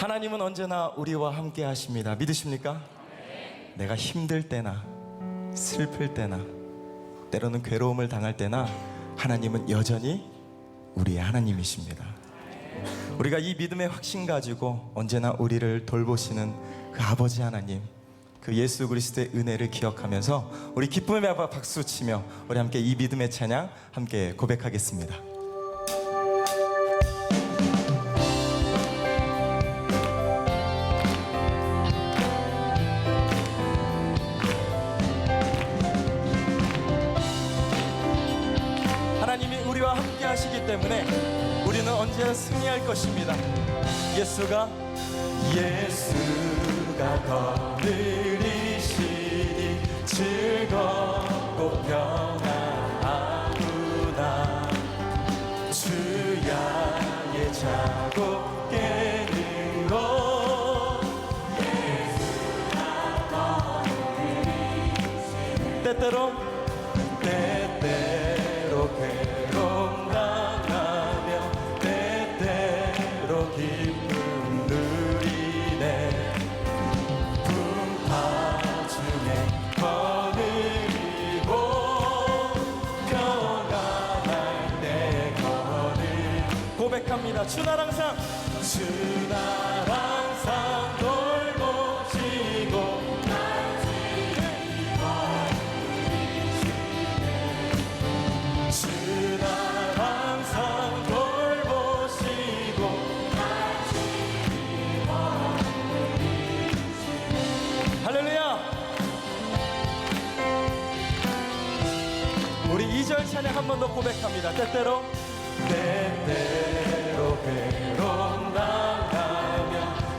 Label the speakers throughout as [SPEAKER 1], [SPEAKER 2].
[SPEAKER 1] 하나님은 언제나 우리와 함께 하십니다. 믿으십니까? 내가 힘들 때나 슬플 때나 때로는 괴로움을 당할 때나 하나님은 여전히 우리의 하나님이십니다. 우리가 이 믿음의 확신 가지고 언제나 우리를 돌보시는 그 아버지 하나님, 그 예수 그리스도의 은혜를 기억하면서 우리 기쁨의 박수 치며 우리 함께 이 믿음의 찬양 함께 고백하겠습니다. 하나님이 우리와 함께 하시기 때문에 우리는 언제나 승리할 것입니다. 예수가 거느리시니 즐겁고 평안하구나. 주야의 자고 깨는로 예수가 거느리시니 때때로 괴로움 당하며 때때로 기쁨 누리네. 풍파 중에 거느리고 평안할 때 고백합니다. 주 날 항상 돌보시고 주 날 항상 돌보시고 할렐루야. 우리 2절 찬양 한 번 더 고백합니다. 때때로 괴로움 당하며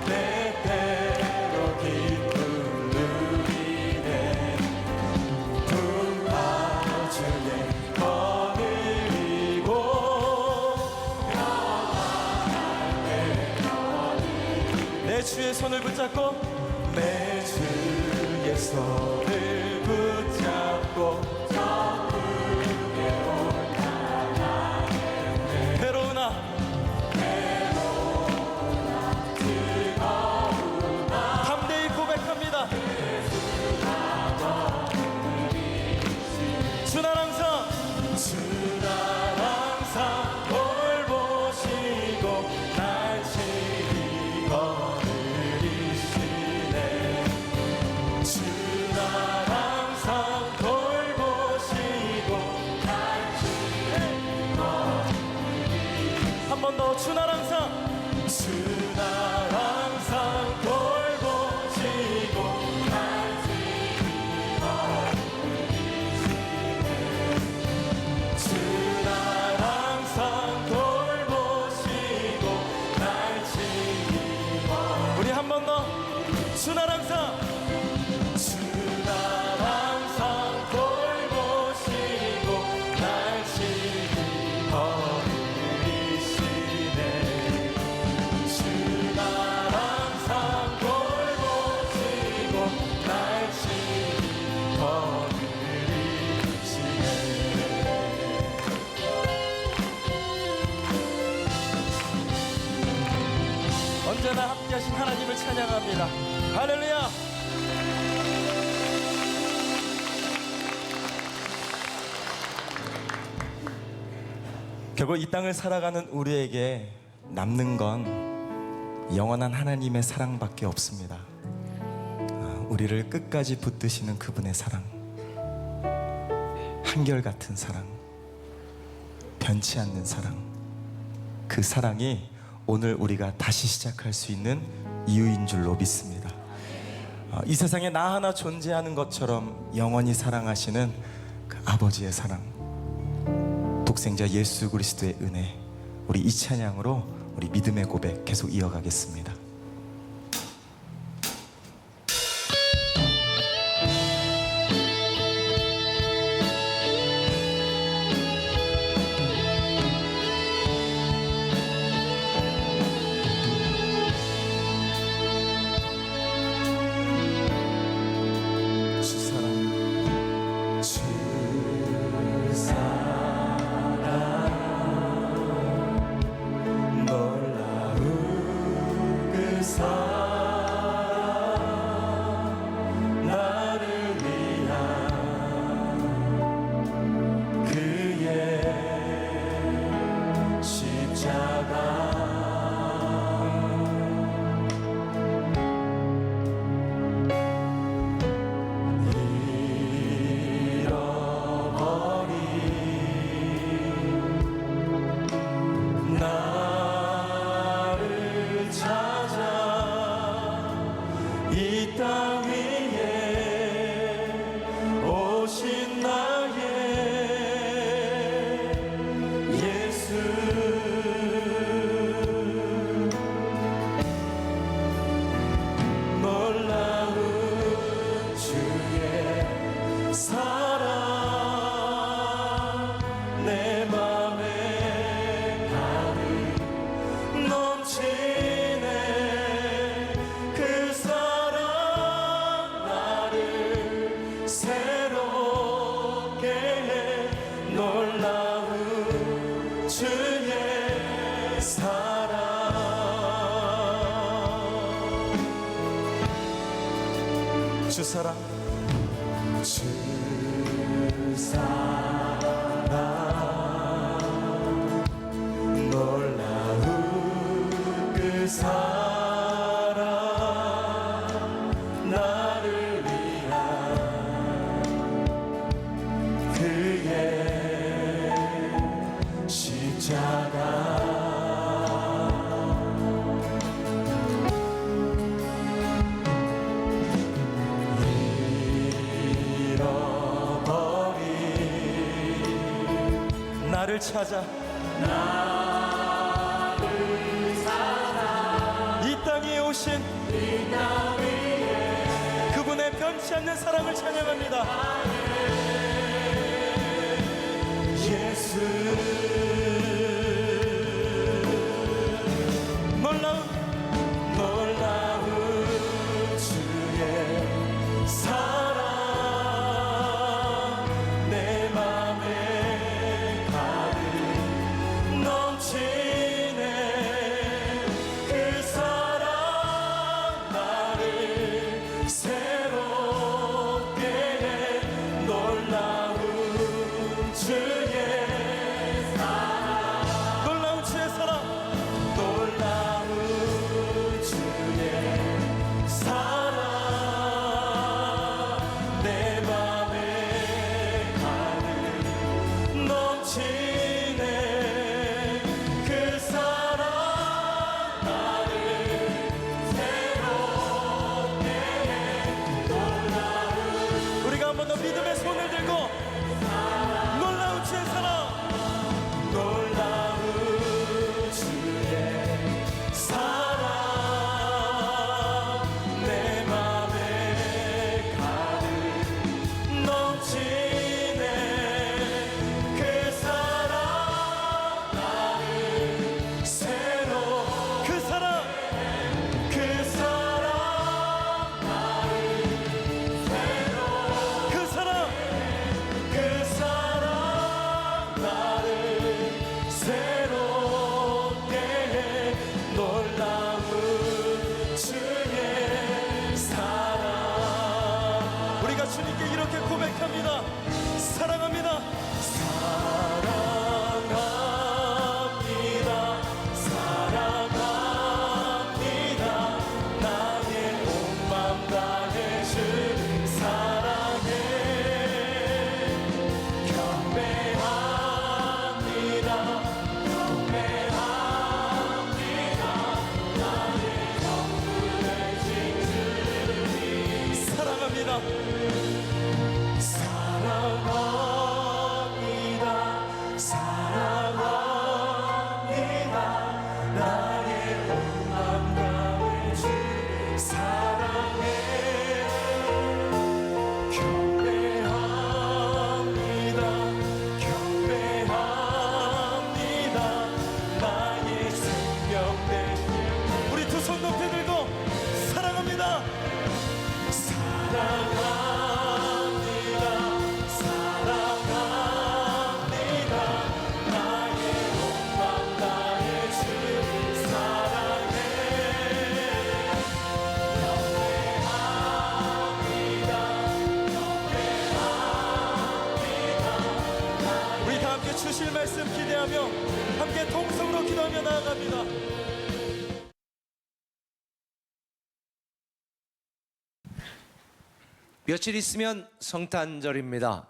[SPEAKER 1] 때때로 기쁨 누리네. 풍파 중에 거느리고 내 주의 손을 붙잡고 내 주의 손을 붙잡고 괴로우나 담대히 고백합니다. 주 날 항상 돌보시고 날씬히 거느리시네. 주 날 항상 돌보시고 날씬히 한 번 더 주 날 항상 돌보시고 날씬히 거느리시네. 주 날 항상 돌보시고 날씬히 우리 한 번 더 주 날 항상 돌보시고 날씬히 거느리시네. 주 날 항상 돌보시고 날씬히 거느리시네. 언제나 함께하신 하나님을 찬양합니다. 할렐루야. 결국 이 땅을 살아가는 우리에게 남는 건 영원한 하나님의 사랑밖에 없습니다. 우리를 끝까지 붙드시는 그분의 사랑, 한결같은 사랑, 변치 않는 사랑, 그 사랑이 오늘 우리가 다시 시작할 수 있는 이유인 줄로 믿습니다. 이 세상에 나 하나 존재하는 것처럼 영원히 사랑하시는 그 아버지의 사랑, 독생자 예수 그리스도의 은혜, 우리 이 찬양으로 우리 믿음의 고백 계속 이어가겠습니다. 주의 사랑. 주 사랑, 주 사랑, 놀라운 그 사랑, 나를 위한 그의 십자가. 나를 찾아 이 땅 위에 오신 그분의 변치 않는 사랑을 찬양합니다. 예수, 놀라운 주의 사랑, 내 맘에 가득 넘치네. 그 사랑 나를 새롭게 해. 놀라운 주의 사랑, 놀라운 주의 사랑, 놀라운 주의 사랑, 내 맘에 가득 넘치네. 그 사랑 나를 새롭게 해. 놀라운, 우리가 한 번 더 믿음의 손을 들고 놀라운 주의 사랑, 놀라운 주의 사랑, 내 맘에 가득 넘치네. 그 사랑 나를 새로, 그 사랑, 그 사랑 나를 새로, 그 사랑, 그 사랑 나를 새롭게 해. 놀라운 주의 사랑. 우리가 주님께 이렇게 고백합니다. 사랑합니다. 사랑합니다. 사랑합니다. 나의 온 맘 다해 주 사랑해. 경배합니다. 경배합니다. 나의 전부의 진주님 사랑합니다. 사랑합니다. 사랑합니다. 나의 온 맘 다해 주 사랑해. 경배합니다. 경배합니다. 나의 생명 되신. 우리 두 손 높이 들고 사랑합니다. 사랑합니다. 사랑합니다. 나의 온 맘 다해 주 사랑해. 경배합니다. 경배합니다. 우리 다 함께 주실 말씀 기대하며 함께 통성으로 기도하며 나아갑니다.
[SPEAKER 2] 며칠 있으면 성탄절입니다.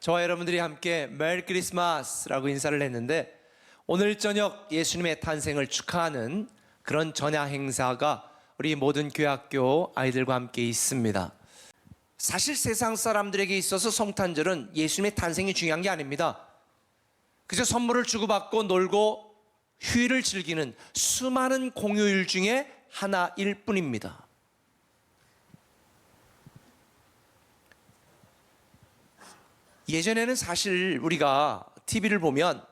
[SPEAKER 2] 저와 여러분들이 함께 메리 크리스마스라고 인사를 했는데 오늘 저녁 예수님의 탄생을 축하하는 그런 전야 행사가 우리 모든 교회학교 아이들과 함께 있습니다. 사실 세상 사람들에게 있어서 성탄절은 예수님의 탄생이 중요한 게 아닙니다. 그저 선물을 주고받고 놀고 휴일을 즐기는 수많은 공휴일 중에 하나일 뿐입니다. 예전에는 사실 우리가 TV를 보면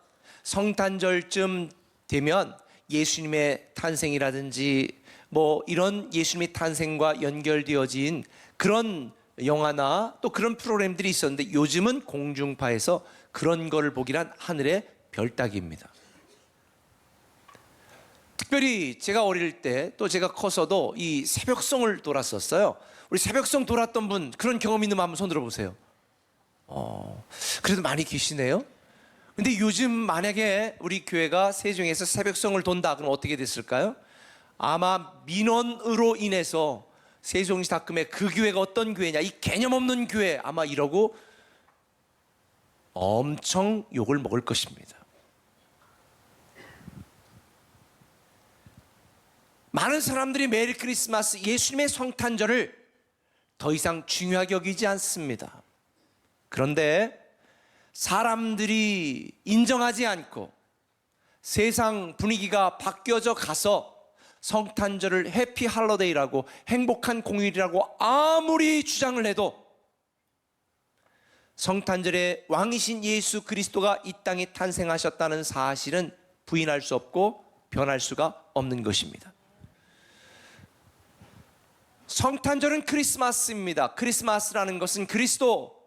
[SPEAKER 2] 성탄절쯤 되면 예수님의 탄생이라든지 뭐 이런 예수님의 탄생과 연결되어진 그런 영화나 또 그런 프로그램들이 있었는데 요즘은 공중파에서 그런 걸 보기란 하늘의 별따기입니다. 특별히 제가 어릴 때 또 제가 커서도 이 새벽송을 돌았었어요. 우리 새벽송 돌았던 분 그런 경험 있는 분 한번 손 들어보세요. 그래도 많이 계시네요. 근데 요즘 만약에 우리 교회가 세종에서 새벽송을 돈다 그럼 어떻게 됐을까요? 아마 민원으로 인해서 세종시 닭금의 그 교회가 어떤 교회냐, 이 개념 없는 교회, 아마 이러고 엄청 욕을 먹을 것입니다. 많은 사람들이 메리 크리스마스, 예수님의 성탄절을 더 이상 중요하게 여기지 않습니다. 그런데 사람들이 인정하지 않고 세상 분위기가 바뀌어져 가서 성탄절을 해피 할러데이라고, 행복한 공휴일이라고 아무리 주장을 해도 성탄절에 왕이신 예수 그리스도가 이 땅에 탄생하셨다는 사실은 부인할 수 없고 변할 수가 없는 것입니다. 성탄절은 크리스마스입니다. 크리스마스라는 것은 그리스도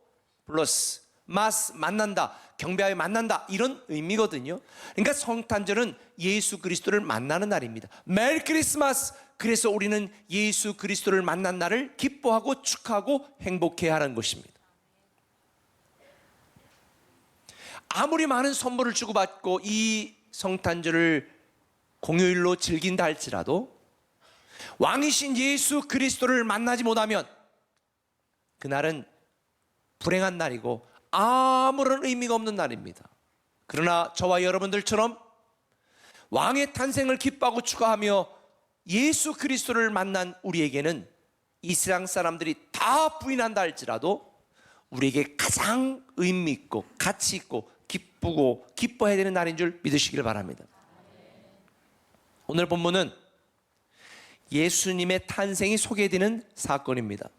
[SPEAKER 2] 플러스 마스, 만난다, 경배하여 만난다, 이런 의미거든요. 그러니까 성탄절은 예수 그리스도를 만나는 날입니다. 메리 크리스마스. 그래서 우리는 예수 그리스도를 만난 날을 기뻐하고 축하하고 행복해야 하는 것입니다. 아무리 많은 선물을 주고받고 이 성탄절을 공휴일로 즐긴다 할지라도 왕이신 예수 그리스도를 만나지 못하면 그날은 불행한 날이고 아무런 의미가 없는 날입니다. 그러나 저와 여러분들처럼 왕의 탄생을 기뻐하고 축하하며 예수 그리스도를 만난 우리에게는 이 세상 사람들이 다 부인한다 할지라도 우리에게 가장 의미 있고 가치 있고 기쁘고 기뻐해야 되는 날인 줄 믿으시길 바랍니다. 오늘 본문은 예수님의 탄생이 소개되는 사건입니다.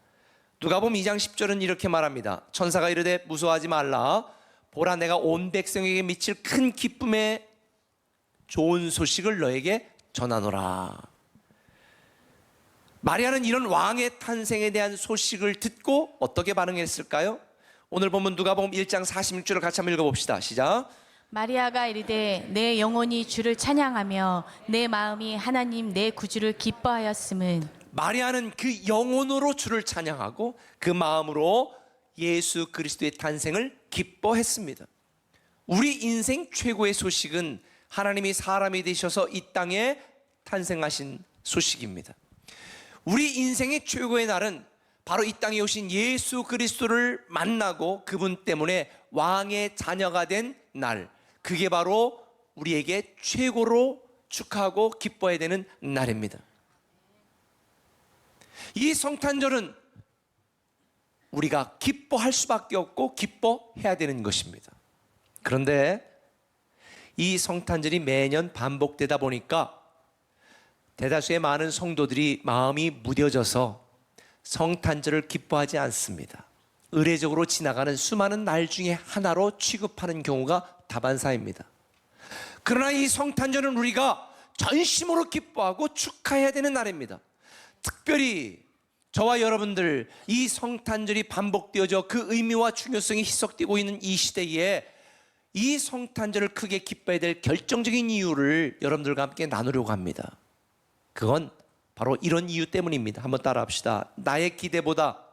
[SPEAKER 2] 누가복음 2장 10절은 이렇게 말합니다. 천사가 이르되 무서워하지 말라. 보라, 내가 온 백성에게 미칠 큰 기쁨의 좋은 소식을 너에게 전하노라. 마리아는 이런 왕의 탄생에 대한 소식을 듣고 어떻게 반응했을까요? 오늘 보면 누가복음 1장 46절을 같이 한번 읽어봅시다. 시작.
[SPEAKER 3] 마리아가 이르되 내 영혼이 주를 찬양하며 내 마음이 하나님 내 구주를 기뻐하였음은.
[SPEAKER 2] 마리아는 그 영혼으로 주를 찬양하고 그 마음으로 예수 그리스도의 탄생을 기뻐했습니다. 우리 인생 최고의 소식은 하나님이 사람이 되셔서 이 땅에 탄생하신 소식입니다. 우리 인생의 최고의 날은 바로 이 땅에 오신 예수 그리스도를 만나고 그분 때문에 왕의 자녀가 된 날, 그게 바로 우리에게 최고로 축하하고 기뻐해야 되는 날입니다. 이 성탄절은 우리가 기뻐할 수밖에 없고 기뻐해야 되는 것입니다. 그런데 이 성탄절이 매년 반복되다 보니까 대다수의 많은 성도들이 마음이 무뎌져서 성탄절을 기뻐하지 않습니다. 의례적으로 지나가는 수많은 날 중에 하나로 취급하는 경우가 다반사입니다. 그러나 이 성탄절은 우리가 전심으로 기뻐하고 축하해야 되는 날입니다. 특별히 저와 여러분들 이 성탄절이 반복되어져 그 의미와 중요성이 희석되고 있는 이 시대에 이 성탄절을 크게 기뻐해야 될 결정적인 이유를 여러분들과 함께 나누려고 합니다. 그건 바로 이런 이유 때문입니다. 한번 따라 합시다. 나의 기대보다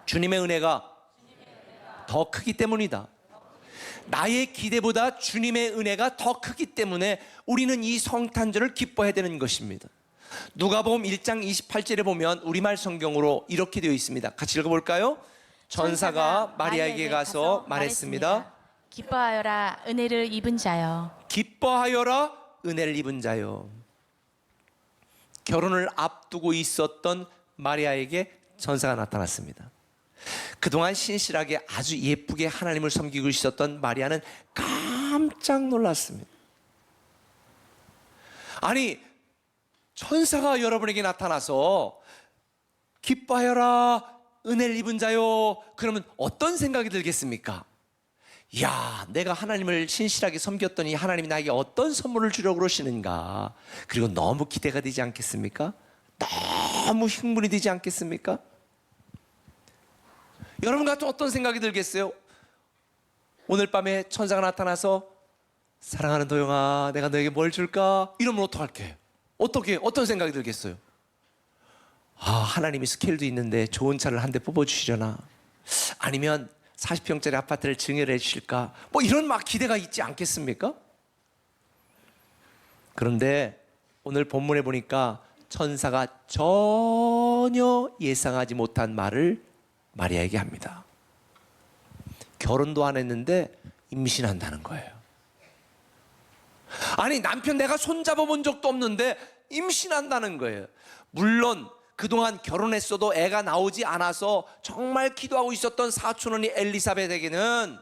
[SPEAKER 2] 주님의 은혜가 더 크기 때문이다. 나의 기대보다 주님의 은혜가 더 크기 때문에 우리는 이 성탄절을 기뻐해야 되는 것입니다. 누가복음 1장 28절에 보면 우리말 성경으로 이렇게 되어 있습니다. 같이 읽어볼까요? 천사가 마리아에게 가서 말했습니다.
[SPEAKER 3] 기뻐하여라 은혜를 입은 자여.
[SPEAKER 2] 기뻐하여라 은혜를 입은 자여. 결혼을 앞두고 있었던 마리아에게 천사가 나타났습니다. 그동안 신실하게 아주 예쁘게 하나님을 섬기고 있었던 마리아는 깜짝 놀랐습니다. 아니, 천사가 여러분에게 나타나서 기뻐하여라 은혜를 입은 자요, 그러면 어떤 생각이 들겠습니까? 야, 내가 하나님을 신실하게 섬겼더니 하나님이 나에게 어떤 선물을 주려고 그러시는가. 그리고 너무 기대가 되지 않겠습니까? 너무 흥분이 되지 않겠습니까? 여러분 같은 어떤 생각이 들겠어요? 오늘 밤에 천사가 나타나서 사랑하는 도영아, 내가 너에게 뭘 줄까? 이러면 어떡할게? 어떤 생각이 들겠어요? 아, 하나님이 스케일도 있는데 좋은 차를 한 대 뽑아주시려나? 아니면 40평짜리 아파트를 증여를 해주실까? 뭐 이런 막 기대가 있지 않겠습니까? 그런데 오늘 본문에 보니까 천사가 전혀 예상하지 못한 말을 마리아에게 합니다. 결혼도 안 했는데 임신한다는 거예요. 아니, 남편 내가 손잡아 본 적도 없는데 임신한다는 거예요. 물론 그동안 결혼했어도 애가 나오지 않아서 정말 기도하고 있었던 사촌언니 엘리사벳에게는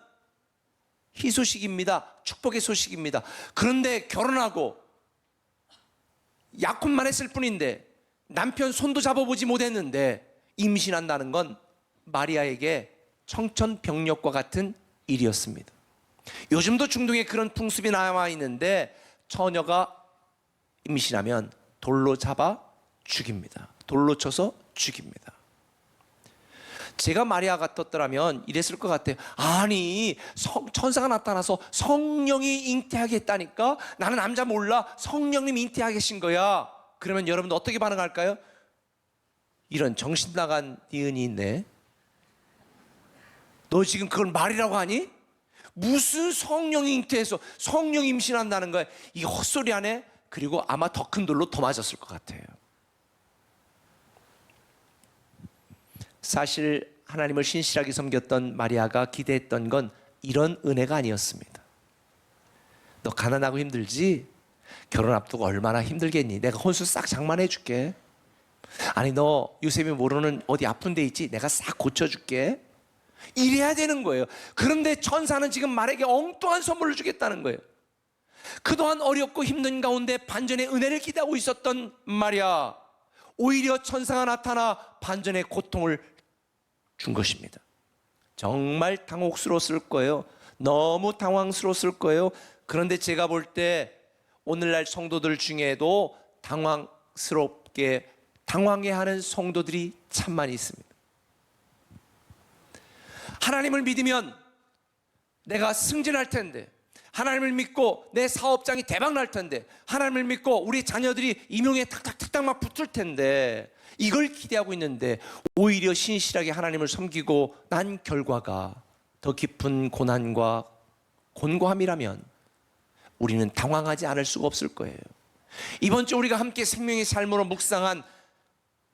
[SPEAKER 2] 희소식입니다. 축복의 소식입니다. 그런데 결혼하고 약혼만 했을 뿐인데 남편 손도 잡아보지 못했는데 임신한다는 건 마리아에게 청천벽력과 같은 일이었습니다. 요즘도 중동에 그런 풍습이 남아있는데 처녀가 임신하면 돌로 잡아 죽입니다. 돌로 쳐서 죽입니다. 제가 마리아 같았더라면 이랬을 것 같아요. 아니, 천사가 나타나서 성령이 잉태하게 했다니까? 나는 남자 몰라. 성령님이 잉태하게 하신 거야. 그러면 여러분도 어떻게 반응할까요? 이런 정신 나간 니은이 있네. 너 지금 그걸 말이라고 하니? 무슨 성령이 잉태해서 성령이 임신한다는 거야? 이게 헛소리 하네? 그리고 아마 더 큰 돌로 더 맞았을 것 같아요. 사실 하나님을 신실하게 섬겼던 마리아가 기대했던 건 이런 은혜가 아니었습니다. 너 가난하고 힘들지? 결혼 앞두고 얼마나 힘들겠니? 내가 혼수 싹 장만해 줄게. 아니, 너 요셉이 모르는 어디 아픈 데 있지? 내가 싹 고쳐줄게. 이래야 되는 거예요. 그런데 천사는 지금 말에게 엉뚱한 선물을 주겠다는 거예요. 그동안 어렵고 힘든 가운데 반전의 은혜를 기대하고 있었던 마리아, 오히려 천사가 나타나 반전의 고통을 준 것입니다. 정말 당혹스러웠을 거예요. 너무 당황스러웠을 거예요. 그런데 제가 볼 때 오늘날 성도들 중에도 당황해하는 성도들이 참 많이 있습니다. 하나님을 믿으면 내가 승진할 텐데, 하나님을 믿고 내 사업장이 대박 날 텐데, 하나님을 믿고 우리 자녀들이 임용에 탁탁탁탁 막 붙을 텐데, 이걸 기대하고 있는데 오히려 신실하게 하나님을 섬기고 난 결과가 더 깊은 고난과 곤고함이라면 우리는 당황하지 않을 수가 없을 거예요. 이번 주 우리가 함께 생명의 삶으로 묵상한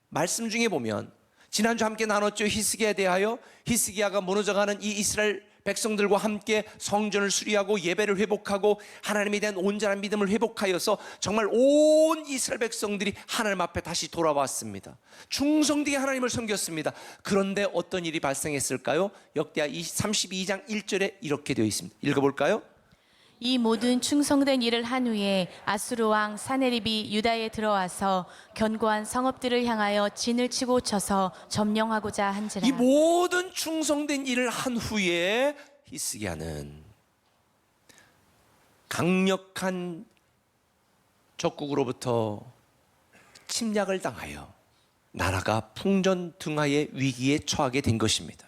[SPEAKER 2] 말씀 중에 보면, 지난주 함께 나눴죠. 히스기야에 대하여. 히스기야가 무너져가는 이 이스라엘 백성들과 함께 성전을 수리하고 예배를 회복하고 하나님에 대한 온전한 믿음을 회복하여서 정말 온 이스라엘 백성들이 하나님 앞에 다시 돌아왔습니다. 충성되게 하나님을 섬겼습니다. 그런데 어떤 일이 발생했을까요? 역대하 32장 1절에 이렇게 되어 있습니다. 읽어볼까요?
[SPEAKER 3] 이 모든 충성된 일을 한 후에 아수르 왕 사네립이 유다에 들어와서 견고한 성읍들을 향하여 진을 치고 쳐서 점령하고자 한지라.
[SPEAKER 2] 이 모든 충성된 일을 한 후에 히스기야는 강력한 적국으로부터 침략을 당하여 나라가 풍전등화의 위기에 처하게 된 것입니다.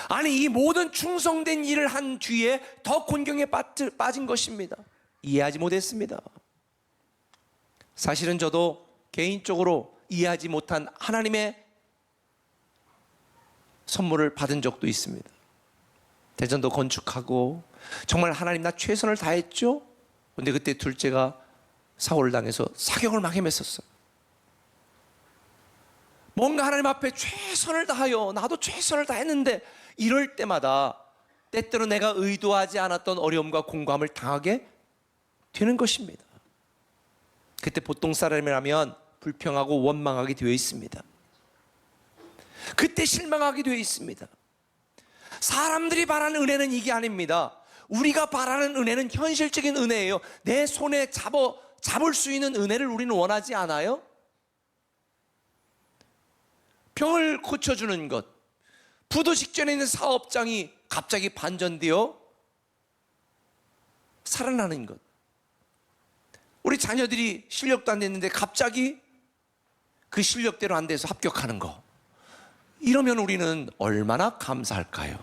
[SPEAKER 2] 아니, 이 모든 충성된 일을 한 뒤에 더 곤경에 빠진 것입니다. 이해하지 못했습니다. 사실은 저도 개인적으로 이해하지 못한 하나님의 선물을 받은 적도 있습니다. 대전도 건축하고 정말 하나님 나 최선을 다했죠? 근데 그때 둘째가 사고를 당해서 사경을 막 헤맸었어요. 뭔가 하나님 앞에 최선을 다하여 나도 최선을 다했는데 이럴 때마다 때때로 내가 의도하지 않았던 어려움과 공감을 당하게 되는 것입니다. 그때 보통 사람이라면 불평하고 원망하게 되어 있습니다. 그때 실망하게 되어 있습니다. 사람들이 바라는 은혜는 이게 아닙니다. 우리가 바라는 은혜는 현실적인 은혜예요. 내 손에 잡을 수 있는 은혜를 우리는 원하지 않아요? 병을 고쳐주는 것, 부도 직전에 있는 사업장이 갑자기 반전되어 살아나는 것, 우리 자녀들이 실력도 안 됐는데 갑자기 그 실력대로 안 돼서 합격하는 거, 이러면 우리는 얼마나 감사할까요?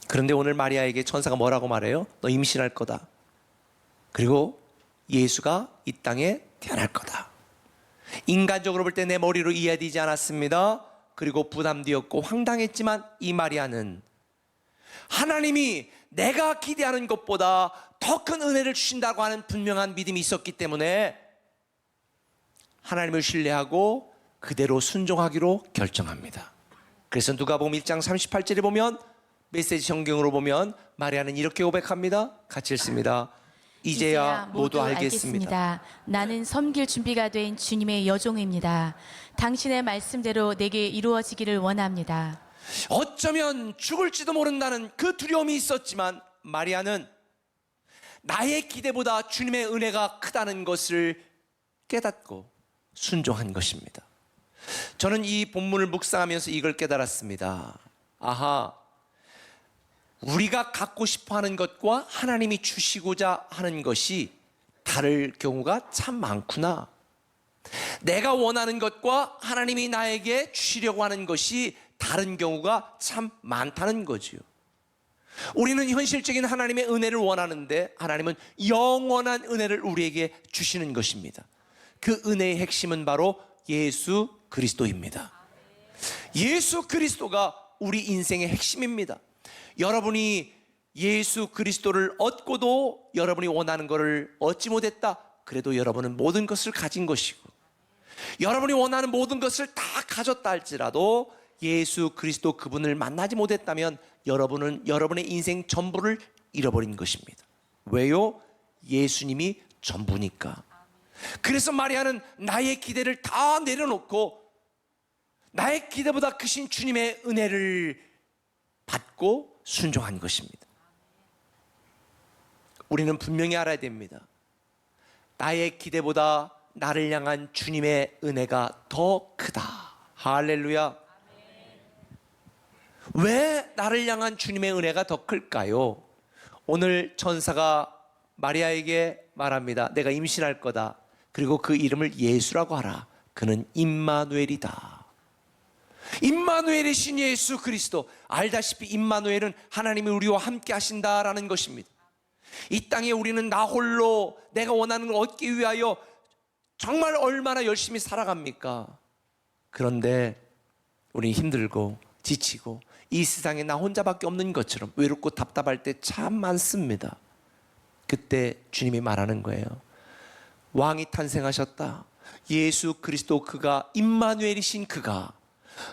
[SPEAKER 2] 그런데 오늘 마리아에게 천사가 뭐라고 말해요? 너 임신할 거다. 그리고 예수가 이 땅에 태어날 거다. 인간적으로 볼 때 내 머리로 이해되지 않았습니다. 그리고 부담되었고 황당했지만 이 마리아는 하나님이 내가 기대하는 것보다 더 큰 은혜를 주신다고 하는 분명한 믿음이 있었기 때문에 하나님을 신뢰하고 그대로 순종하기로 결정합니다. 그래서 누가복음 1장 38절에 보면, 메시지 성경으로 보면 마리아는 이렇게 고백합니다. 같이 읽습니다. 이제야 모두 알겠습니다.
[SPEAKER 3] 나는 섬길 준비가 된 주님의 여종입니다. 당신의 말씀대로 내게 이루어지기를 원합니다.
[SPEAKER 2] 어쩌면 죽을지도 모른다는 그 두려움이 있었지만 마리아는 나의 기대보다 주님의 은혜가 크다는 것을 깨닫고 순종한 것입니다. 저는 이 본문을 묵상하면서 이걸 깨달았습니다. 아하, 우리가 갖고 싶어 하는 것과 하나님이 주시고자 하는 것이 다를 경우가 참 많구나. 내가 원하는 것과 하나님이 나에게 주시려고 하는 것이 다른 경우가 참 많다는 거지요. 우리는 현실적인 하나님의 은혜를 원하는데 하나님은 영원한 은혜를 우리에게 주시는 것입니다. 그 은혜의 핵심은 바로 예수 그리스도입니다. 예수 그리스도가 우리 인생의 핵심입니다. 여러분이 예수 그리스도를 얻고도 여러분이 원하는 것을 얻지 못했다. 그래도 여러분은 모든 것을 가진 것이고, 여러분이 원하는 모든 것을 다 가졌다 할지라도 예수 그리스도 그분을 만나지 못했다면 여러분은 여러분의 인생 전부를 잃어버린 것입니다. 왜요? 예수님이 전부니까. 그래서 마리아는 나의 기대를 다 내려놓고 나의 기대보다 크신 주님의 은혜를 받고 순종한 것입니다. 우리는 분명히 알아야 됩니다. 나의 기대보다 나를 향한 주님의 은혜가 더 크다. 할렐루야. 왜 나를 향한 주님의 은혜가 더 클까요? 오늘 천사가 마리아에게 말합니다. 내가 임신할 거다. 그리고 그 이름을 예수라고 하라. 그는 임마누엘이다. 임마누엘이신 예수 그리스도. 알다시피 임마누엘은 하나님이 우리와 함께 하신다라는 것입니다. 이 땅에 우리는 나 홀로 내가 원하는 걸 얻기 위하여 정말 얼마나 열심히 살아갑니까? 그런데 우리는 힘들고 지치고 이 세상에 나 혼자밖에 없는 것처럼 외롭고 답답할 때 참 많습니다. 그때 주님이 말하는 거예요. 왕이 탄생하셨다. 예수 그리스도 그가 임마누엘이신 그가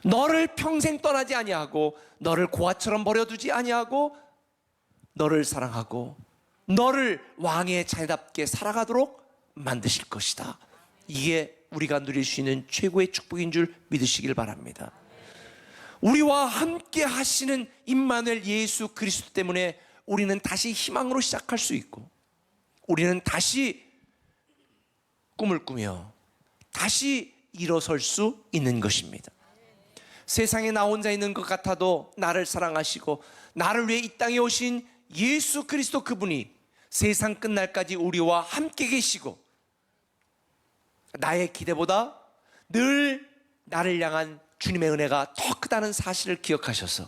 [SPEAKER 2] 너를 평생 떠나지 아니하고 너를 고아처럼 버려두지 아니하고 너를 사랑하고 너를 왕의 자녀답게 살아가도록 만드실 것이다. 이게 우리가 누릴 수 있는 최고의 축복인 줄 믿으시길 바랍니다. 우리와 함께 하시는 임마누엘 예수 그리스도 때문에 우리는 다시 희망으로 시작할 수 있고, 우리는 다시 꿈을 꾸며 다시 일어설 수 있는 것입니다. 세상에 나 혼자 있는 것 같아도 나를 사랑하시고 나를 위해 이 땅에 오신 예수 그리스도 그분이 세상 끝날까지 우리와 함께 계시고 나의 기대보다 늘 나를 향한 주님의 은혜가 더 크다는 사실을 기억하셔서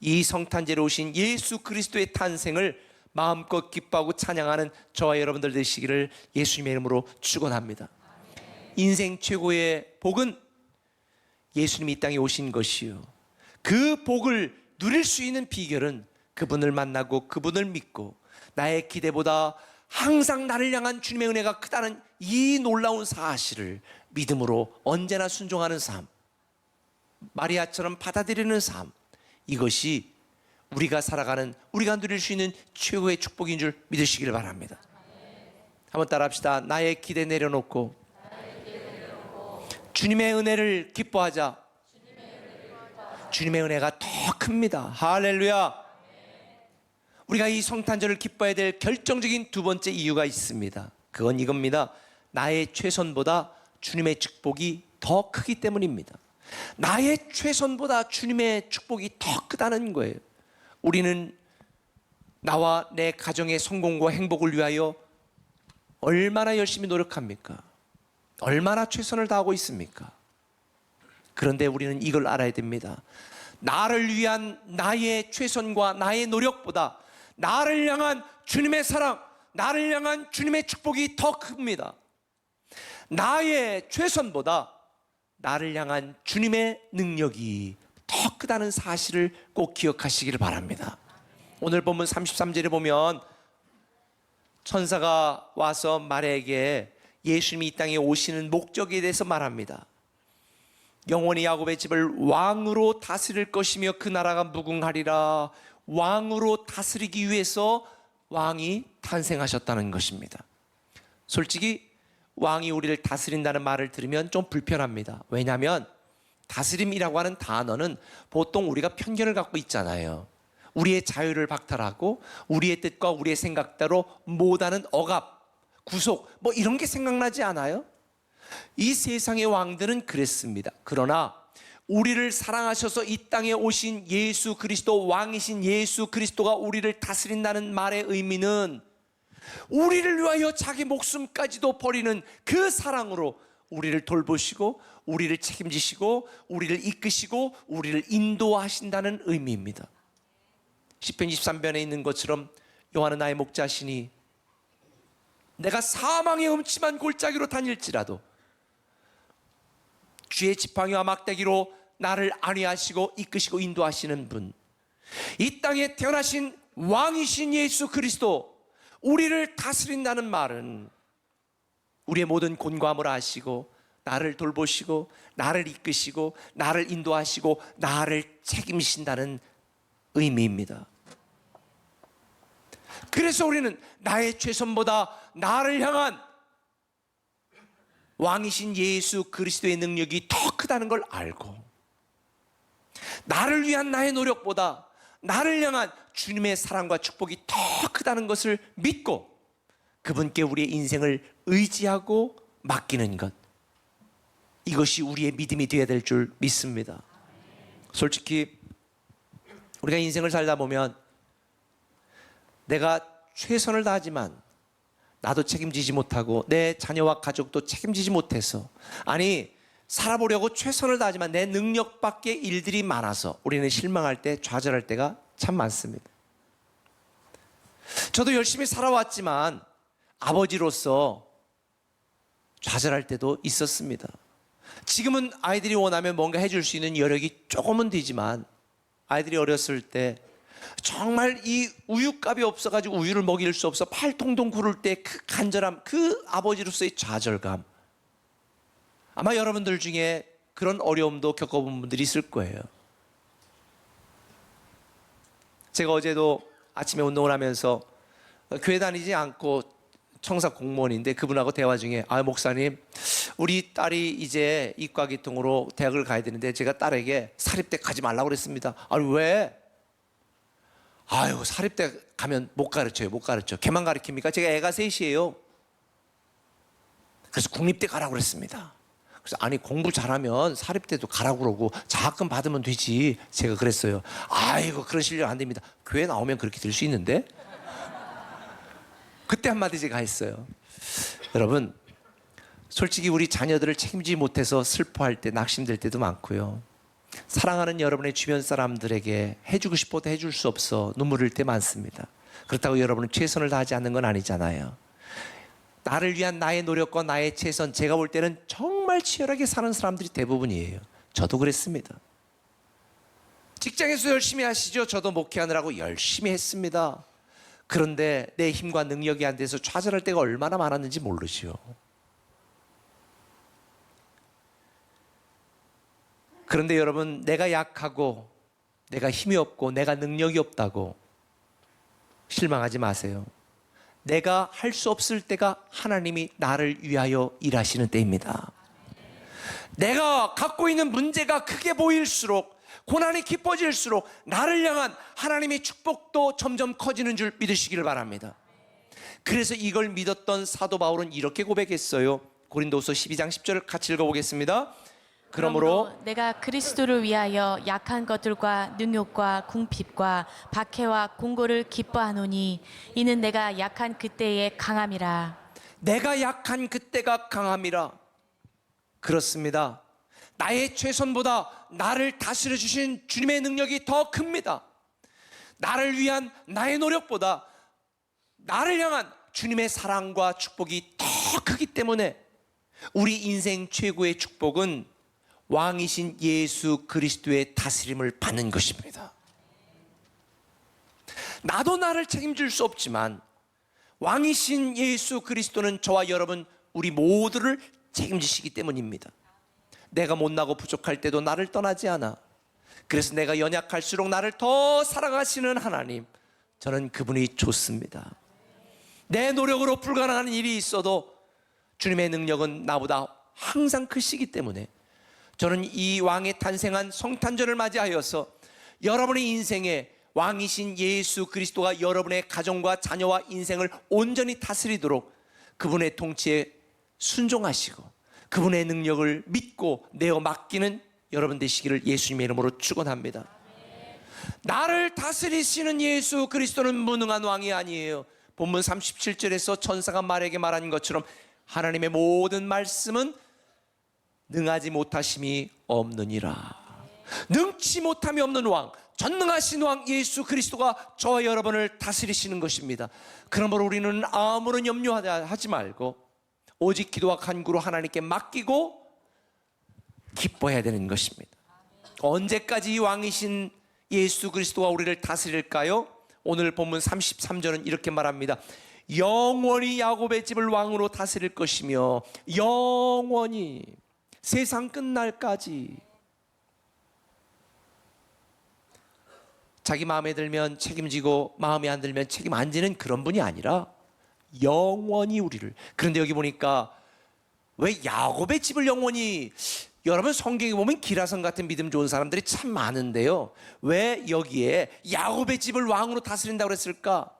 [SPEAKER 2] 이 성탄절에 오신 예수 그리스도의 탄생을 마음껏 기뻐하고 찬양하는 저와 여러분들 되시기를 예수님의 이름으로 축원합니다. 인생 최고의 복은 예수님이 이 땅에 오신 것이요, 그 복을 누릴 수 있는 비결은 그분을 만나고 그분을 믿고 나의 기대보다 항상 나를 향한 주님의 은혜가 크다는 이 놀라운 사실을 믿음으로 언제나 순종하는 삶, 마리아처럼 받아들이는 삶, 이것이 우리가 살아가는, 우리가 누릴 수 있는 최고의 축복인 줄 믿으시길 바랍니다. 한번 따라합시다. 나의 기대 내려놓고 주님의 은혜를 기뻐하자. 주님의 은혜가 더 큽니다. 할렐루야. 우리가 이 성탄절을 기뻐해야 될 결정적인 두 번째 이유가 있습니다. 그건 이겁니다. 나의 최선보다 주님의 축복이 더 크기 때문입니다. 나의 최선보다 주님의 축복이 더 크다는 거예요. 우리는 나와 내 가정의 성공과 행복을 위하여 얼마나 열심히 노력합니까? 얼마나 최선을 다하고 있습니까? 그런데 우리는 이걸 알아야 됩니다. 나를 위한 나의 최선과 나의 노력보다 나를 향한 주님의 사랑, 나를 향한 주님의 축복이 더 큽니다. 나의 최선보다 나를 향한 주님의 능력이 더 크다는 사실을 꼭 기억하시기를 바랍니다. 오늘 본문 33절에 보면 천사가 와서 마리아에게 예수님이 이 땅에 오시는 목적에 대해서 말합니다. 영원히 야곱의 집을 왕으로 다스릴 것이며 그 나라가 무궁하리라. 왕으로 다스리기 위해서 왕이 탄생하셨다는 것입니다. 솔직히 왕이 우리를 다스린다는 말을 들으면 좀 불편합니다. 왜냐하면 다스림이라고 하는 단어는 보통 우리가 편견을 갖고 있잖아요. 우리의 자유를 박탈하고 우리의 뜻과 우리의 생각대로 못하는 억압, 구속 뭐 이런 게 생각나지 않아요? 이 세상의 왕들은 그랬습니다. 그러나 우리를 사랑하셔서 이 땅에 오신 예수 그리스도, 왕이신 예수 그리스도가 우리를 다스린다는 말의 의미는 우리를 위하여 자기 목숨까지도 버리는 그 사랑으로 우리를 돌보시고 우리를 책임지시고 우리를 이끄시고 우리를 인도하신다는 의미입니다. 시편 23편에 있는 것처럼 여호와는 나의 목자시니 내가 사망의 음침한 골짜기로 다닐지라도 쥐의 지팡이와 막대기로 나를 안위하시고 이끄시고 인도하시는 분, 이 땅에 태어나신 왕이신 예수 그리스도, 우리를 다스린다는 말은 우리의 모든 곤고함을 아시고 나를 돌보시고 나를 이끄시고 나를 인도하시고 나를 책임지신다는 의미입니다. 그래서 우리는 나의 최선보다 나를 향한 왕이신 예수 그리스도의 능력이 더 크다는 걸 알고, 나를 위한 나의 노력보다 나를 향한 주님의 사랑과 축복이 더 크다는 것을 믿고 그분께 우리의 인생을 의지하고 맡기는 것, 이것이 우리의 믿음이 되어야 될 줄 믿습니다. 솔직히 우리가 인생을 살다 보면 내가 최선을 다하지만 나도 책임지지 못하고 내 자녀와 가족도 책임지지 못해서, 아니 살아보려고 최선을 다하지만 내 능력 밖의 일들이 많아서 우리는 실망할 때, 좌절할 때가 참 많습니다. 저도 열심히 살아왔지만 아버지로서 좌절할 때도 있었습니다. 지금은 아이들이 원하면 뭔가 해줄 수 있는 여력이 조금은 되지만 아이들이 어렸을 때 정말 이 우유값이 없어가지고 우유를 먹일 수 없어 팔통동 구를 때 그 간절함, 그 아버지로서의 좌절감, 아마 여러분들 중에 그런 어려움도 겪어본 분들이 있을 거예요. 제가 어제도 아침에 운동을 하면서 교회 다니지 않고 청사 공무원인데 그분하고 대화 중에, 목사님, 우리 딸이 이제 이과계통으로 대학을 가야 되는데 제가 딸에게 사립대 가지 말라고 그랬습니다. 왜? 사립대 가면 못 가르쳐요. 못 가르쳐. 걔만 가르칩니까? 제가 애가 셋이에요. 그래서 국립대 가라고 그랬습니다. 그래서 공부 잘하면 사립대도 가라고 그러고 장학금 받으면 되지. 제가 그랬어요. 그런 실력 안 됩니다. 교회 나오면 그렇게 될 수 있는데? 그때 한마디 제가 했어요. 여러분, 솔직히 우리 자녀들을 책임지지 못해서 슬퍼할 때, 낙심될 때도 많고요. 사랑하는 여러분의 주변 사람들에게 해주고 싶어도 해줄 수 없어 눈물 흘릴 때 많습니다. 그렇다고 여러분은 최선을 다하지 않는 건 아니잖아요. 나를 위한 나의 노력과 나의 최선, 제가 볼 때는 정말 치열하게 사는 사람들이 대부분이에요. 저도 그랬습니다. 직장에서 열심히 하시죠. 저도 목회하느라고 열심히 했습니다. 그런데 내 힘과 능력이 안 돼서 좌절할 때가 얼마나 많았는지 모르죠. 그런데 여러분, 내가 약하고 내가 힘이 없고 내가 능력이 없다고 실망하지 마세요. 내가 할 수 없을 때가 하나님이 나를 위하여 일하시는 때입니다. 내가 갖고 있는 문제가 크게 보일수록, 고난이 깊어질수록 나를 향한 하나님의 축복도 점점 커지는 줄 믿으시기를 바랍니다. 그래서 이걸 믿었던 사도 바울은 이렇게 고백했어요. 고린도서 12장 10절을 같이 읽어보겠습니다. 그러므로
[SPEAKER 3] 내가 그리스도를 위하여 약한 것들과 능욕과 궁핍과 박해와 공고를 기뻐하노니 이는 내가 약한 그때의 강함이라.
[SPEAKER 2] 내가 약한 그때가 강함이라. 그렇습니다. 나의 최선보다 나를 다스려 주신 주님의 능력이 더 큽니다. 나를 위한 나의 노력보다 나를 향한 주님의 사랑과 축복이 더 크기 때문에 우리 인생 최고의 축복은 왕이신 예수 그리스도의 다스림을 받는 것입니다. 나도 나를 책임질 수 없지만 왕이신 예수 그리스도는 저와 여러분 우리 모두를 책임지시기 때문입니다. 내가 못나고 부족할 때도 나를 떠나지 않아. 그래서 내가 연약할수록 나를 더 사랑하시는 하나님, 저는 그분이 좋습니다. 내 노력으로 불가능한 일이 있어도 주님의 능력은 나보다 항상 크시기 때문에 저는 이 왕의 탄생한 성탄절을 맞이하여서 여러분의 인생에 왕이신 예수 그리스도가 여러분의 가정과 자녀와 인생을 온전히 다스리도록 그분의 통치에 순종하시고 그분의 능력을 믿고 내어 맡기는 여러분 되시기를 예수님의 이름으로 축원합니다. 나를 다스리시는 예수 그리스도는 무능한 왕이 아니에요. 본문 37절에서 천사가 말에게 말한 것처럼 하나님의 모든 말씀은 능하지 못하심이 없느니라. 능치 못함이 없는 왕, 전능하신 왕 예수 그리스도가 저와 여러분을 다스리시는 것입니다. 그러므로 우리는 아무런 염려하지 말고 오직 기도와 간구로 하나님께 맡기고 기뻐해야 되는 것입니다. 언제까지 왕이신 예수 그리스도가 우리를 다스릴까요? 오늘 본문 33절은 이렇게 말합니다. 영원히 야곱의 집을 왕으로 다스릴 것이며 영원히 세상 끝날까지. 자기 마음에 들면 책임지고 마음에 안 들면 책임 안 지는 그런 분이 아니라 영원히 우리를. 그런데 여기 보니까 왜 야곱의 집을 영원히, 여러분 성경에 보면 기라성 같은 믿음 좋은 사람들이 참 많은데요, 왜 여기에 야곱의 집을 왕으로 다스린다고 그랬을까?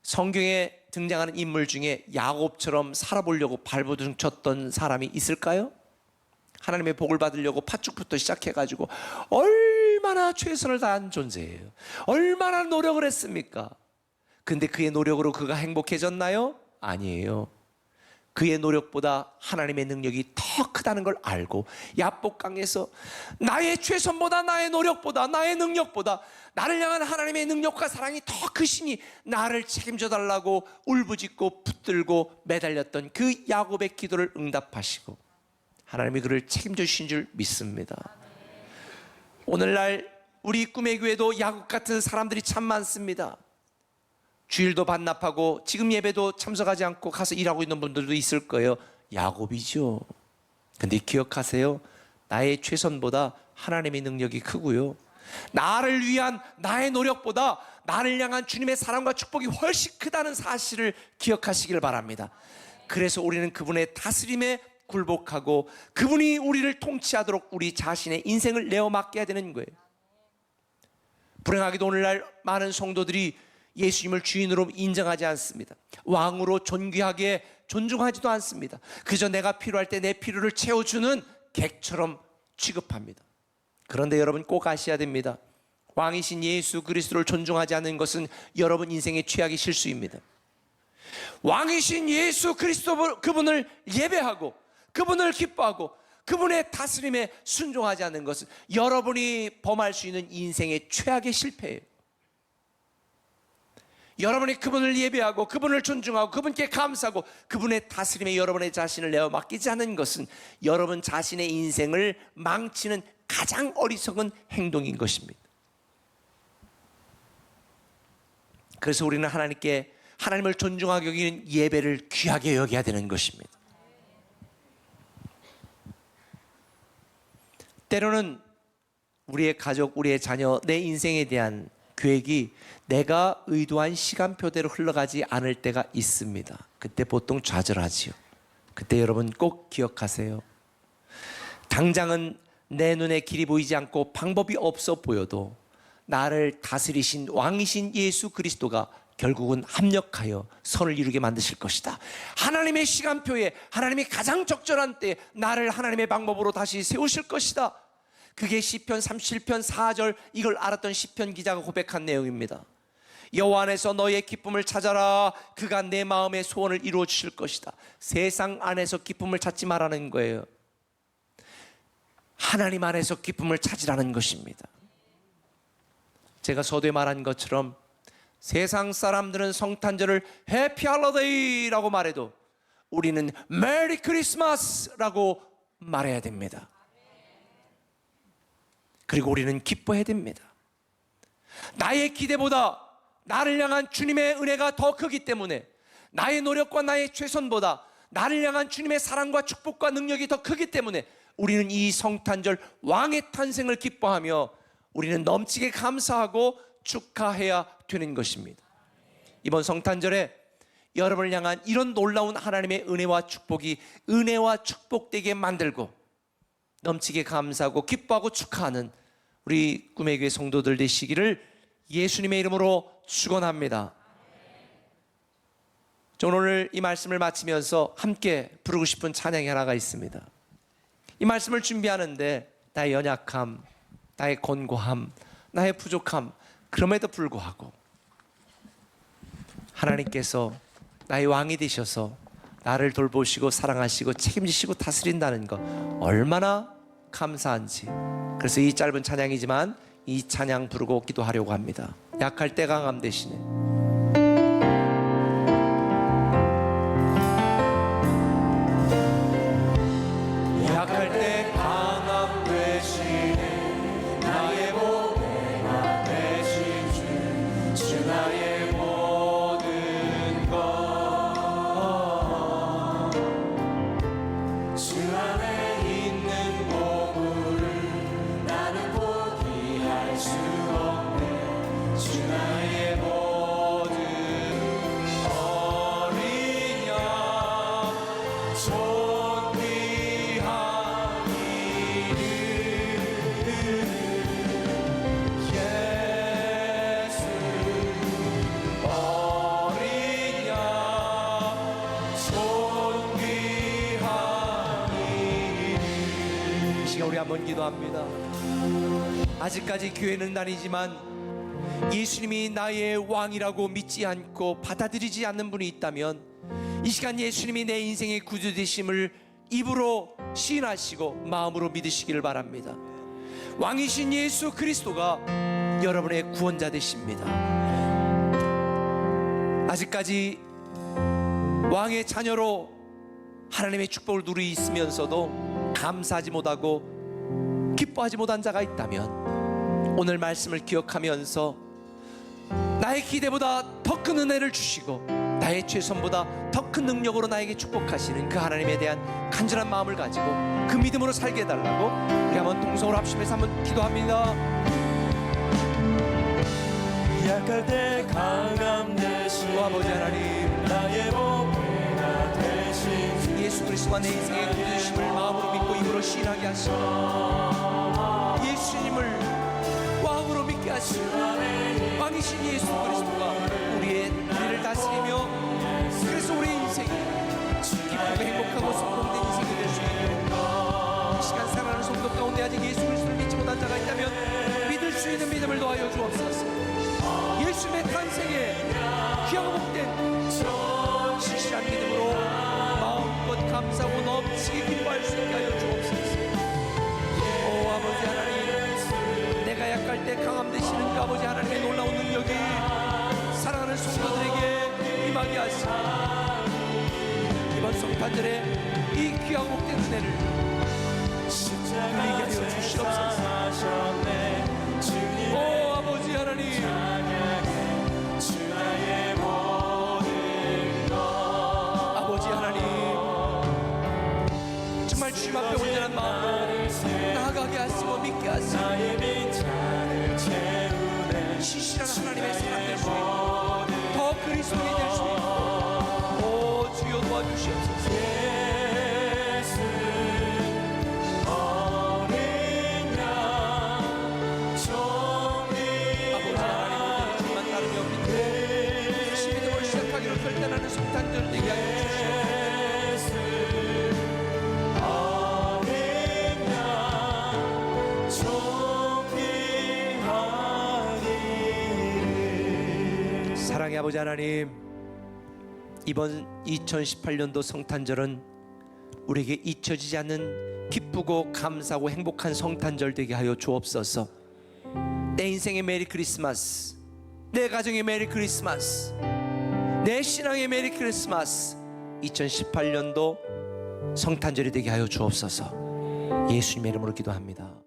[SPEAKER 2] 성경에 등장하는 인물 중에 야곱처럼 살아보려고 발버둥쳤던 사람이 있을까요? 하나님의 복을 받으려고 팥죽부터 시작해가지고 얼마나 최선을 다한 존재예요. 얼마나 노력을 했습니까? 근데 그의 노력으로 그가 행복해졌나요? 아니에요. 그의 노력보다 하나님의 능력이 더 크다는 걸 알고 야복강에서 나의 최선보다 나의 노력보다 나의 능력보다 나를 향한 하나님의 능력과 사랑이 더 크시니 나를 책임져 달라고 울부짖고 붙들고 매달렸던 그 야곱의 기도를 응답하시고 하나님이 그를 책임져 주신 줄 믿습니다. 오늘날 우리 꿈의 교회도 야곱 같은 사람들이 참 많습니다. 주일도 반납하고 지금 예배도 참석하지 않고 가서 일하고 있는 분들도 있을 거예요. 야곱이죠. 근데 기억하세요. 나의 최선보다 하나님의 능력이 크고요, 나를 위한 나의 노력보다 나를 향한 주님의 사랑과 축복이 훨씬 크다는 사실을 기억하시길 바랍니다. 그래서 우리는 그분의 다스림에 굴복하고 그분이 우리를 통치하도록 우리 자신의 인생을 내어 맡겨야 되는 거예요. 불행하게도 오늘날 많은 성도들이 예수님을 주인으로 인정하지 않습니다. 왕으로 존귀하게 존중하지도 않습니다. 그저 내가 필요할 때 내 필요를 채워주는 객처럼 취급합니다. 그런데 여러분 꼭 아셔야 됩니다. 왕이신 예수 그리스도를 존중하지 않는 것은 여러분 인생의 최악의 실수입니다. 왕이신 예수 그리스도 그분을 예배하고 그분을 기뻐하고 그분의 다스림에 순종하지 않는 것은 여러분이 범할 수 있는 인생의 최악의 실패예요. 여러분이 그분을 예배하고 그분을 존중하고 그분께 감사하고 그분의 다스림에 여러분의 자신을 내어 맡기지 않는 것은 여러분 자신의 인생을 망치는 가장 어리석은 행동인 것입니다. 그래서 우리는 하나님을 존중하게 여기는 예배를 귀하게 여겨야 되는 것입니다. 때로는 우리의 가족, 우리의 자녀, 내 인생에 대한 계획이 내가 의도한 시간표대로 흘러가지 않을 때가 있습니다. 그때 보통 좌절하지요. 그때 여러분 꼭 기억하세요. 당장은 내 눈에 길이 보이지 않고 방법이 없어 보여도 나를 다스리신 왕이신 예수 그리스도가 결국은 합력하여 선을 이루게 만드실 것이다. 하나님의 시간표에 하나님이 가장 적절한 때에 나를 하나님의 방법으로 다시 세우실 것이다. 그게 시편 37편 4절 이걸 알았던 시편 기자가 고백한 내용입니다. 여호와 안에서 너의 기쁨을 찾아라. 그가 내 마음의 소원을 이루어 주실 것이다. 세상 안에서 기쁨을 찾지 말라는 거예요. 하나님 안에서 기쁨을 찾으라는 것입니다. 제가 서두에 말한 것처럼 세상 사람들은 성탄절을 해피 할로데이라고 말해도 우리는 메리 크리스마스라고 말해야 됩니다. 그리고 우리는 기뻐해야 됩니다. 나의 기대보다 나를 향한 주님의 은혜가 더 크기 때문에, 나의 노력과 나의 최선보다 나를 향한 주님의 사랑과 축복과 능력이 더 크기 때문에 우리는 이 성탄절 왕의 탄생을 기뻐하며 우리는 넘치게 감사하고 축하해야 되는 것입니다. 이번 성탄절에 여러분을 향한 이런 놀라운 하나님의 은혜와 축복이 은혜와 축복되게 만들고 넘치게 감사하고 기뻐하고 축하하는 우리 꿈의 교회 성도들 되시기를 예수님의 이름으로 축원합니다. 저는 오늘 이 말씀을 마치면서 함께 부르고 싶은 찬양이 하나가 있습니다. 이 말씀을 준비하는데 나의 연약함, 나의 곤고함, 나의 부족함, 그럼에도 불구하고 하나님께서 나의 왕이 되셔서 나를 돌보시고 사랑하시고 책임지시고 다스린다는 것 얼마나 감사한지, 그래서 이 짧은 찬양이지만 이 찬양 부르고 기도하려고 합니다. 약할 때 강함 되시네. 약할 때 강함 되시네. 나의 보배가 되신 주 나의 모든 것, 주 안에 있는 보물을 나는 포기할 수 없네. 주 나의 모든 어린 양 존귀한 이름 예수, 어린 양 존귀한 이름. 이 시간 우리 한번 기도합니다. 아직까지 교회는 다니지만 예수님이 나의 왕이라고 믿지 않고 받아들이지 않는 분이 있다면 이 시간 예수님이 내 인생의 구주 되심을 입으로 시인하시고 마음으로 믿으시기를 바랍니다. 왕이신 예수 그리스도가 여러분의 구원자 되십니다. 아직까지 왕의 자녀로 하나님의 축복을 누리고 있으면서도 감사하지 못하고 기뻐하지 못한 자가 있다면 오늘 말씀을 기억하면서 나의 기대보다 더 큰 은혜를 주시고 나의 최선보다 더 큰 능력으로 나에게 축복하시는 그 하나님에 대한 간절한 마음을 가지고 그 믿음으로 살게 해달라고 우리 한번 동성으로 합심해서 한번 기도합니다.
[SPEAKER 1] 약할 때 강함 되신
[SPEAKER 2] 아버지 하나님,
[SPEAKER 1] 나의 보배가 되신
[SPEAKER 2] 예수 그리스도가 내 인생의 구주심을 마음으로 믿고 입으로 시인하게 하시고 예수님을 왕으로 믿게 하시고 왕이신 예수 그리스도가 우리를 다스리며 그래서 우리의 인생이 기쁘고 행복하고 성공된 인생이 될 수 있도록 이 시간 살아가는 성도 가운데 아직 예수 그리스도를 믿지 못한 자가 있다면 믿을 수 있는 믿음을 더하여 주옵소서. 예수님의 탄생에 귀하고 복된 신실한 믿음으로 마음껏 감사하고 넘치게 기뻐할 수 있게 하여 주옵소서. 오 아버지 하나님, 내가 약할 때 강함 되시는 그 아버지 하나님의 놀라운 능력이 사랑하는 성도들에게 임하게 하시고 이번 성탄절에 이 귀하고 복된 은혜를 누리게 하여 주시옵소서. 오 아버지 하나님, 아버지 하나님, 정말 주님 앞에 온전한 마음으로 나아가게 하시고 믿게 하시고 신실한 하나님의 사람 될 수 있고 더 그리스도인이 될 수 있고 오 주여 도와주시옵소서. 아버지 하나님, 정말 다름이 없는 다시 믿음을 시작하기로 결단하는 성탄절 되게 하여 주시옵소서. 사랑의 아버지 하나님, 이번 2018년도 성탄절은 우리에게 잊혀지지 않는 기쁘고 감사하고 행복한 성탄절 되게 하여 주옵소서. 내 인생의 메리 크리스마스, 내 가정의 메리 크리스마스, 내 신앙의 메리 크리스마스, 2018년도 성탄절이 되게 하여 주옵소서. 예수님의 이름으로 기도합니다.